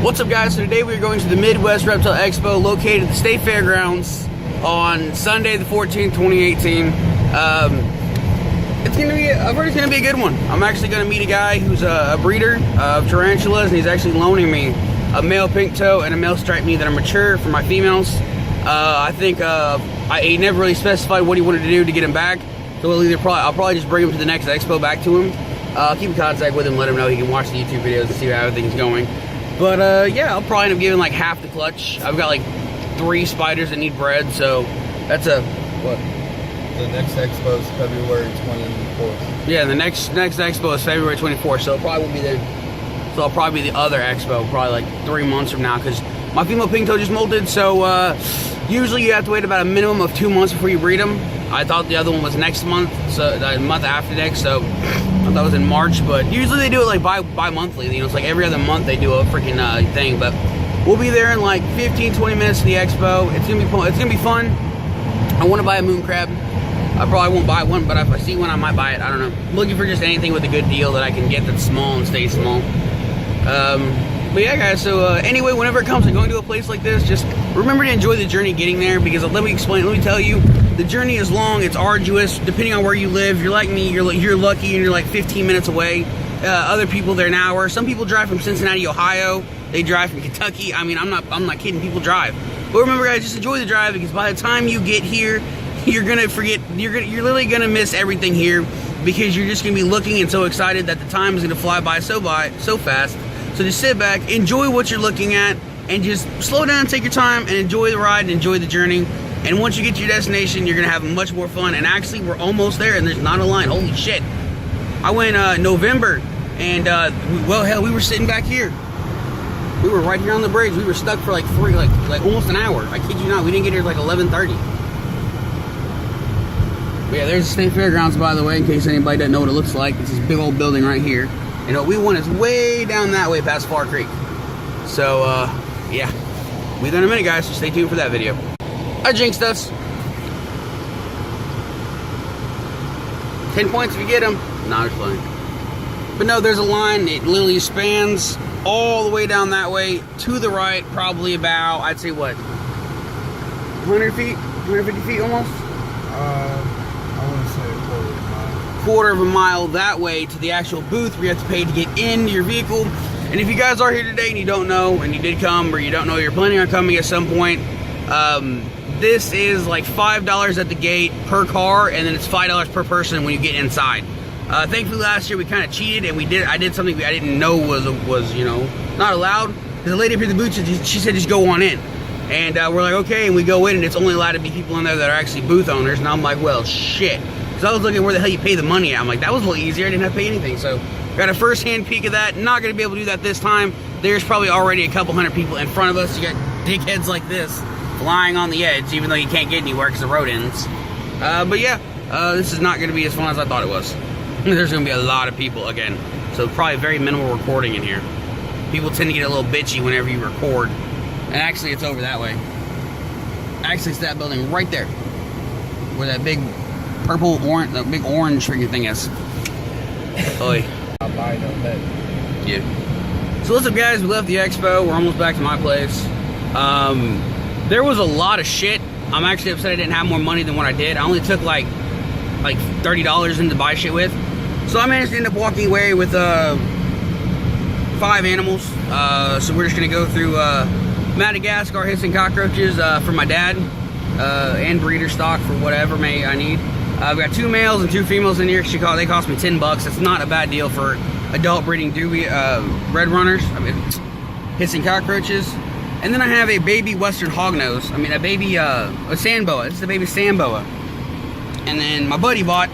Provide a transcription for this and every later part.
What's up, guys? So today we're going to the Midwest Reptile Expo located at the State Fairgrounds on Sunday the 14th, 2018. It's gonna be, I've heard it's gonna be a good one. I'm actually gonna meet a guy who's a breeder of tarantulas, and he's actually loaning me a male pink toe and a male striped knee that are mature for my females. I think he never really specified what he wanted to do to get him back, so I'll probably just bring him to the next expo back to him. Keep in contact with him, let him know he can watch the YouTube videos and see how everything's going. But yeah, I'll probably end up giving like half the clutch. I've got like 3 spiders that need bred, so that's a what? The next expo is February 24th. Yeah, the next expo is February 24th, so it probably will be then. So it'll probably be the other expo, probably like 3 months from now, because my female pink toe just molted. So usually you have to wait about a minimum of 2 months before you breed them. I thought the other one was next month, so the month after next. So I thought it was in March, but usually they do it like bi-monthly. You know, it's like every other month they do a freaking thing. But we'll be there in like 15-20 minutes to the expo. It's gonna be fun. I want to buy a moon crab. I probably won't buy one, but if I see one, I might buy it. I don't know. I'm looking for just anything with a good deal that I can get that's small and stay small. But yeah, guys, so anyway, whenever it comes to going to a place like this, just remember to enjoy the journey getting there, because let me tell you, the journey is long, it's arduous, depending on where you live. You're like me, you're lucky and you're like 15 minutes away. Other people, they're an hour. Some people drive from Cincinnati, Ohio. They drive from Kentucky. I mean, I'm not kidding, people drive. But remember, guys, just enjoy the drive, because by the time you get here, you're gonna forget, you're literally gonna miss everything here, because you're just gonna be looking and so excited that the time is gonna fly by so fast. So just sit back, enjoy what you're looking at, and just slow down, take your time, and enjoy the ride and enjoy the journey. And once you get to your destination, you're gonna have much more fun. And actually, we're almost there, and there's not a line. Holy shit! I went November, and well, hell, we were sitting back here. We were right here on the bridge. We were stuck for like almost an hour. I kid you not. We didn't get here like 11:30. But yeah, there's the State Fairgrounds, by the way, in case anybody doesn't know what it looks like. It's this big old building right here. And what we want is way down that way past Far Creek. So, yeah. We'll be there in a minute, guys, so stay tuned for that video. I jinxed us. 10 points if you get them. No, I'm just playing. But no, there's a line. It literally spans all the way down that way to the right, probably about, I'd say, what? 100 feet? 150 feet almost? I want to say a quarter of a mile that way to the actual booth where you have to pay to get into your vehicle. And if you guys are here today and you don't know, and you did come, or you don't know you're planning on coming at some point, this is like $5 at the gate per car, and then it's $5 per person when you get inside. Thankfully last year we kind of cheated, and I did something I didn't know was you know, not allowed. Because the lady up here at the booth, she said just go on in. And we're like, okay, and we go in, and it's only allowed to be people in there that are actually booth owners. And I'm like, well, shit. Because I was looking where the hell you pay the money at. I'm like, that was a little easier. I didn't have to pay anything. So got a first-hand peek of that. Not going to be able to do that this time. There's probably already a couple hundred people in front of us. You got dickheads like this flying on the edge, even though you can't get anywhere because the road ends. But yeah, this is not going to be as fun as I thought it was. There's going to be a lot of people again. So probably very minimal recording in here. People tend to get a little bitchy whenever you record. And actually, it's over that way. Actually, it's that building right there, where that big purple, orange, that big orange freaking thing is. Oi. Yeah. So what's up, guys? We left the expo. We're almost back to my place. There was a lot of shit. I'm actually upset I didn't have more money than what I did. I only took like $30 in to buy shit with. So I managed to end up walking away with 5 animals. So we're just gonna go through Madagascar hissing cockroaches for my dad, and breeder stock for whatever I need. I've got 2 males and 2 females in here. They cost me $10. That's not a bad deal for adult breeding red runners. I mean, hissing cockroaches. And then I have a baby western hognose. I mean, a baby a sand boa. This is a baby sand boa. And then my buddy bought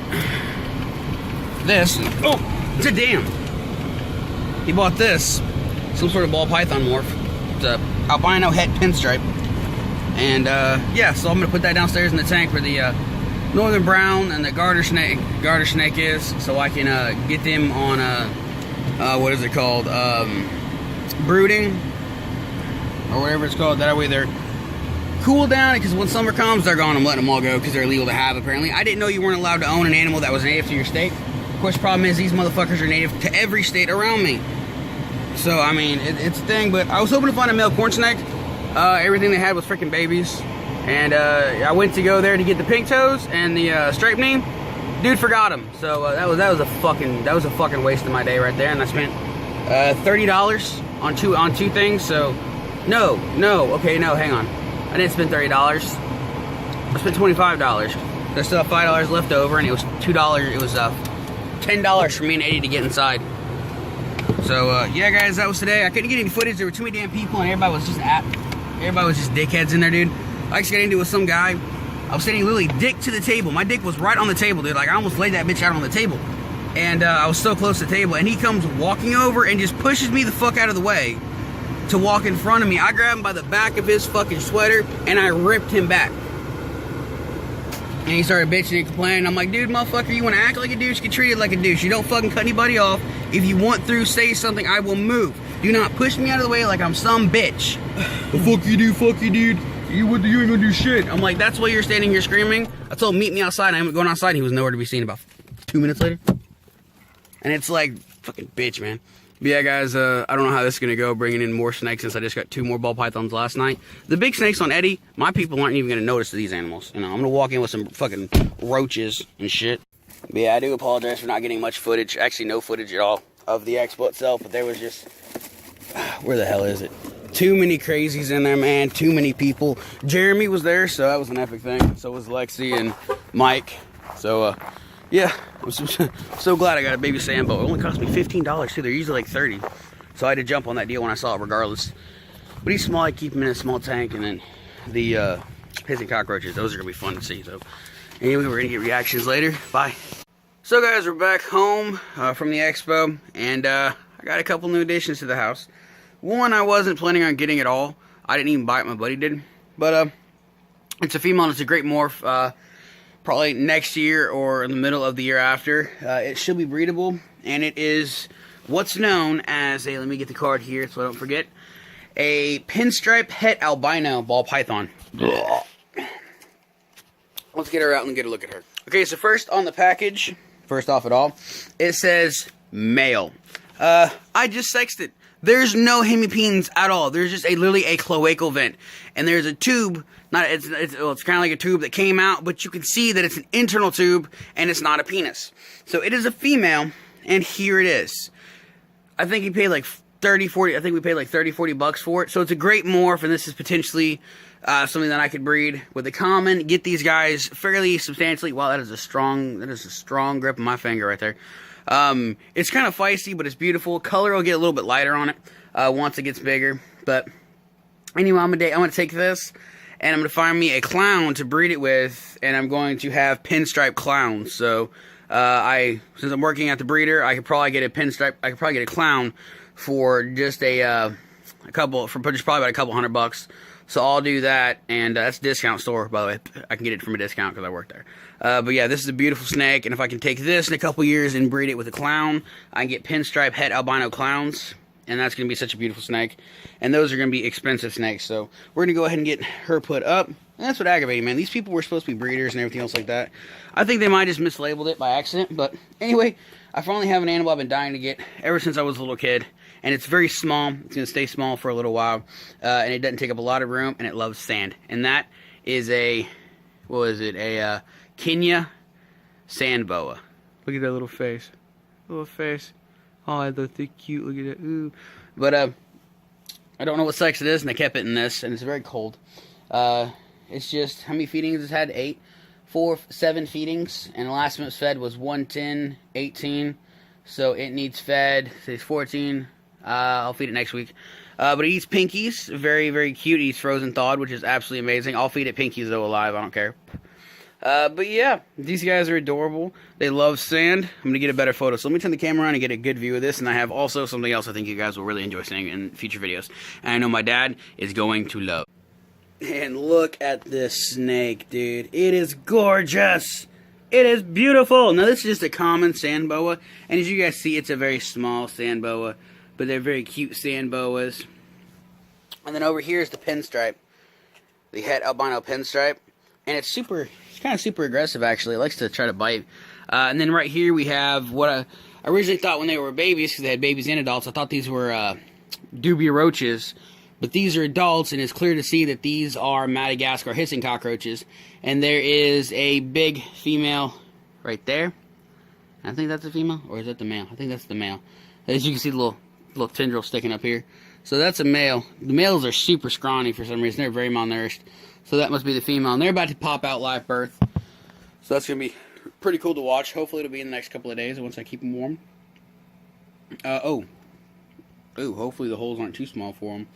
this. Oh, it's a dam. He bought this, some sort of ball python morph. It's a albino het pinstripe. And yeah, so I'm gonna put that downstairs in the tank where the northern brown and the garter snake is, so I can get them on what is it called, brooding or whatever it's called. That way they're cool down, because when summer comes, they're gone. I'm letting them all go because they're illegal to have, apparently. I didn't know you weren't allowed to own an animal that was native to your state. Of course, the problem is these motherfuckers are native to every state around me. So, I mean, it's a thing, but I was hoping to find a male corn snake. Everything they had was freaking babies. And I went to go there to get the pink toes and the striped knee. Dude forgot them. So that was a fucking waste of my day right there. And I spent $30 on two things. So no, hang on. I didn't spend $30. I spent $25. There's still $5 left over, and it was $2. It was $10 for me and Eddie to get inside. So yeah, guys, that was today. I couldn't get any footage. There were too many damn people, and everybody was just dickheads in there, dude. I just got into it with some guy. I was sitting literally dick to the table. My dick was right on the table, dude. Like, I almost laid that bitch out on the table. And I was so close to the table, and he comes walking over and just pushes me the fuck out of the way to walk in front of me. I grabbed him by the back of his fucking sweater, and I ripped him back. And he started bitching and complaining. I'm like, dude, motherfucker, you want to act like a douche? Get treated like a douche. You don't fucking cut anybody off. If you want through, say something, I will move. Do not push me out of the way like I'm some bitch. Well, fuck you, dude. You ain't gonna do shit. I'm like, that's why you're standing here screaming. I told him, meet me outside. I'm going outside, and he was nowhere to be seen. About 2 minutes later. And it's like, fucking bitch, man. But yeah, guys, I don't know how this is gonna go, bringing in more snakes since I just got 2 more ball pythons last night. The big snakes on Eddie, my people aren't even gonna notice these animals. You know, I'm gonna walk in with some fucking roaches and shit. But yeah, I do apologize for not getting much footage. Actually, no footage at all of the expo itself, but there was just, where the hell is it? Too many crazies in there, man. Too many people. Jeremy was there, so that was an epic thing. So was Lexi and Mike. So, yeah. I'm so glad I got a baby Sambo. It only cost me $15, too. They're usually like $30. So I had to jump on that deal when I saw it regardless. But he's small. I keep him in a small tank. And then the hissing cockroaches, those are going to be fun to see. So anyway, we're going to get reactions later. Bye. So, guys, we're back home from the expo. And I got a couple new additions to the house. One, I wasn't planning on getting at all. I didn't even buy it, my buddy did. But it's a female, and it's a great morph. Probably next year or in the middle of the year after. It should be breedable, and it is what's known as a, let me get the card here so I don't forget, a pinstripe het albino ball python. Let's get her out and get a look at her. Okay, so first on the package, first off at all, it says male. I just sexed it. There's no hemipenes at all. There's just literally a cloacal vent. And there's a tube, it's kind of like a tube that came out, but you can see that it's an internal tube, and it's not a penis. So it is a female, and here it is. I think he paid like 30, 40, I think we paid like 30, 40 bucks for it. So it's a great morph, and this is potentially something that I could breed with the common, get these guys fairly substantially. Wow, that is a strong grip of my finger right there. It's kind of feisty, but it's beautiful. Color will get a little bit lighter on it once it gets bigger. But anyway, I'm gonna take this, and I'm gonna find me a clown to breed it with, and I'm going to have pinstripe clowns. So since I'm working at the breeder, I could probably get a pinstripe. I could probably get a clown for just just probably about a couple $100. So I'll do that, and that's a discount store, by the way. I can get it from a discount because I work there. But yeah, this is a beautiful snake, and if I can take this in a couple years and breed it with a clown, I can get pinstripe het albino clowns, and that's going to be such a beautiful snake. And those are going to be expensive snakes, so we're going to go ahead and get her put up. And that's what aggravated, man. These people were supposed to be breeders and everything else like that. I think they might have just mislabeled it by accident, but anyway, I finally have an animal I've been dying to get ever since I was a little kid. And it's very small. It's going to stay small for a little while. And it doesn't take up a lot of room, and it loves sand. And that is a, what is it? A Kenya sand boa. Look at that little face. Little face. Oh, that's cute. Look at that. Ooh. But I don't know what sex it is, and I kept it in this, and it's very cold. It's just, how many feedings it's had? 7 feedings. And the last one it was fed was 110, 18. So it needs fed. So it's 14. I'll feed it next week. But it eats pinkies. Very, very cute. It eats frozen thawed, which is absolutely amazing. I'll feed it pinkies, though, alive. I don't care. But yeah, these guys are adorable. They love sand. I'm going to get a better photo. So let me turn the camera on and get a good view of this. And I have also something else I think you guys will really enjoy seeing in future videos. And I know my dad is going to love. And look at this snake, dude. It is gorgeous. It is beautiful. Now, this is just a common sand boa. And as you guys see, it's a very small sand boa. But they're very cute sand boas. And then over here is the pinstripe. The het albino pinstripe. And it's kind of super aggressive, actually. It likes to try to bite. And then right here we have what I originally thought when they were babies, because they had babies and adults, I thought these were dubia roaches. But these are adults, and it's clear to see that these are Madagascar hissing cockroaches. And there is a big female right there. I think that's the female, or is that the male? I think that's the male. As you can see, the little tendril sticking up here. So that's a male. The males are super scrawny for some reason. They're very malnourished. So that must be the female. And they're about to pop out live birth. So that's going to be pretty cool to watch. Hopefully it'll be in the next couple of days once I keep them warm. Hopefully the holes aren't too small for them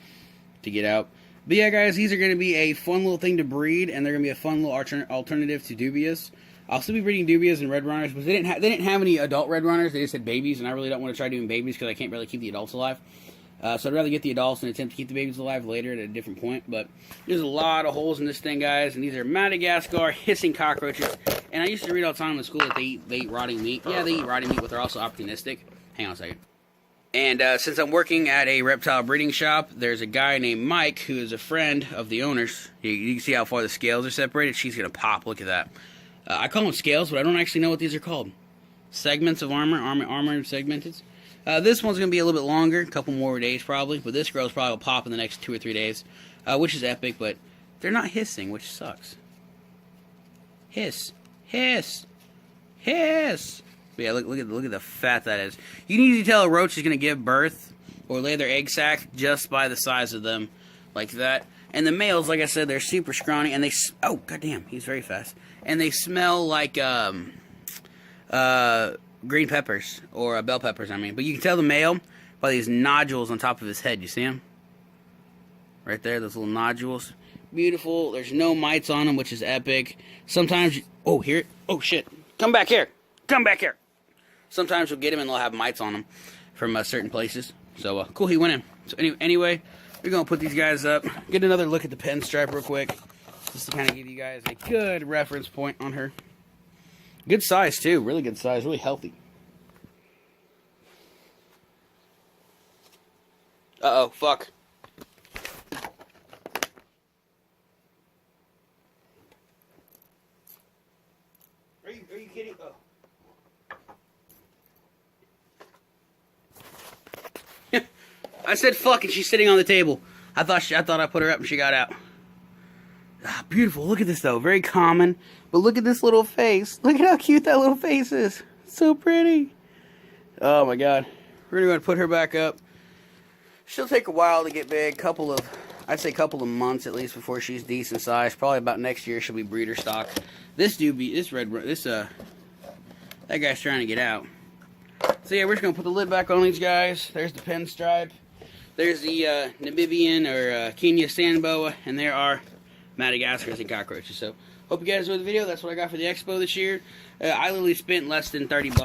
to get out. But yeah, guys, these are going to be a fun little thing to breed, and they're going to be a fun little alternative to dubias. I'll still be breeding dubias and red runners, but they didn't have any adult red runners. They just had babies, and I really don't want to try doing babies because I can't really keep the adults alive. So I'd rather get the adults and attempt to keep the babies alive later at a different point. But there's a lot of holes in this thing, guys, and these are Madagascar hissing cockroaches. And I used to read all the time in school that they eat rotting meat. Yeah, they eat rotting meat, but they're also opportunistic. Hang on a second. And since I'm working at a reptile breeding shop, there's a guy named Mike who is a friend of the owner's. You can see how far the scales are separated. She's going to pop. Look at that. I call them scales, but I don't actually know what these are called. Segments of armor segmented. This one's going to be a little bit longer, a couple more days probably, but this girl's probably will pop in the next 2 or 3 days, which is epic, but they're not hissing, which sucks. Hiss. Hiss. Hiss. But yeah, look at the fat that is. You can usually tell a roach is going to give birth or lay their egg sac just by the size of them, like that. And the males, like I said, they're super scrawny, and oh goddamn, he's very fast. And they smell like green peppers or bell peppers. I mean, but you can tell the male by these nodules on top of his head. You see them? Right there, those little nodules. Beautiful. There's no mites on them, which is epic. Sometimes, oh shit, come back here, come back here. Sometimes you'll get them and they'll have mites on them from certain places. So cool, he went in. So anyway, we're gonna put these guys up. Get another look at the pen stripe real quick, just to kind of give you guys a good reference point on her. Good size too, really good size, really healthy. Uh-oh, fuck. Are you kidding? Oh. I said fuck and she's sitting on the table. I thought I put her up and she got out. Ah, beautiful. Look at this though. Very common. But look at this little face. Look at how cute that little face is. So pretty. Oh my god. We're gonna go and put her back up. She'll take a while to get big. I'd say couple of months at least before she's decent size. Probably about next year she'll be breeder stock. That guy's trying to get out. So yeah, we're just gonna put the lid back on these guys. There's the pinstripe. There's the Namibian or Kenya sand boa, and there are Madagascars and cockroaches. So hope you guys enjoyed the video. That's what I got for the expo this year. I literally spent less than $30.